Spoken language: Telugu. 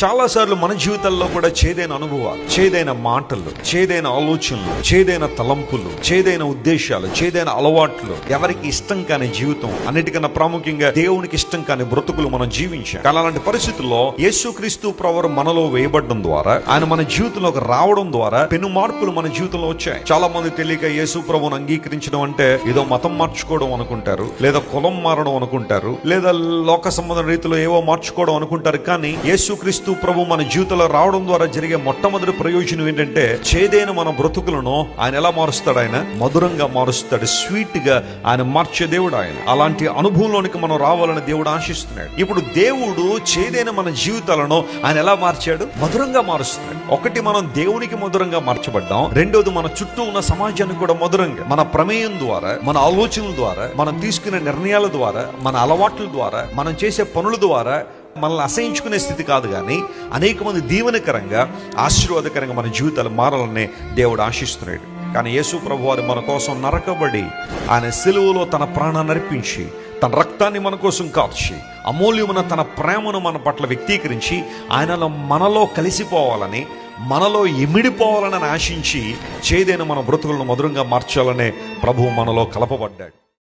చాలాసార్లు మన జీవితాల్లో కూడా చేదైన అనుభవాలు, చేదైన మాటలు, చేదైన ఆలోచనలు, చేదైన తలంపులు, చేదైన ఉద్దేశాలు, చేదైన అలవాట్లు, ఎవరికి ఇష్టం కాని జీవితం, అన్నిటికన్నా ప్రాముఖ్యంగా దేవునికి ఇష్టం కాని బ్రతుకులు మనం జీవించాం. కానీ అలాంటి పరిస్థితుల్లో యేసుక్రీస్తు ప్రభువు మనలో వేయబడడం ద్వారా, ఆయన మన జీవితంలోకి రావడం ద్వారా పెను మార్పులు మన జీవితంలో వచ్చాయి. చాలా మంది తెలియక యేసు ప్రభువును అంగీకరించడం అంటే ఏదో మతం మార్చుకోవడం అనుకుంటారు, లేదా కులం మారడం అనుకుంటారు, లేదా లోక సంబంధ రీతిలో ఏవో మార్చుకోవడం అనుకుంటారు. కానీ యేసుక్రీస్తు ప్రభు మన జీవితంలో రావడం ద్వారా జరిగే మొట్టమొదటి ప్రయోజనం ఏంటంటే, చేదైన మన బ్రతుకులను ఆయన ఎలా మారుస్తాడు? ఆయన మధురంగా మారుస్తాడు. స్వీట్ గా ఆయన మార్చే దేవుడు ఆయన. అలాంటి అనుభవంలోనికి మనం రావాలని దేవుడు ఆశిస్తున్నాడు. ఇప్పుడు దేవుడు చేదైన మన జీవితాలను ఆయన ఎలా మార్చాడు? మధురంగా మారుస్తాడు. ఒకటి, మనం దేవునికి మధురంగా మార్చబడ్డాం. రెండోది, మన చుట్టూ ఉన్న సమాజానికి కూడా మధురంగా, మన ప్రమేయం ద్వారా, మన ఆలోచనల ద్వారా, మనం తీసుకునే నిర్ణయాల ద్వారా, మన అలవాట్ల ద్వారా, మనం చేసే పనుల ద్వారా మనల్ని అసహించుకునే స్థితి కాదు, కానీ అనేక మంది దీవెనకరంగా, ఆశీర్వాదకరంగా మన జీవితాలు మారాలనే దేవుడు ఆశిస్తున్నాడు. కానీ యేసు ప్రభు వారు మన కోసం నరకబడి, ఆయన సిలువలో తన ప్రాణాన్ని అర్పించి, తన రక్తాన్ని మన కోసం కార్చి, అమూల్యమైన తన ప్రేమను మన పట్ల వ్యక్తీకరించి, ఆయనలో మనలో కలిసిపోవాలని, మనలో ఇమిడిపోవాలని ఆశించి, చేదైన మన బ్రతుకులను మధురంగా మార్చాలనే ప్రభువు మనలో కలపబడ్డాడు.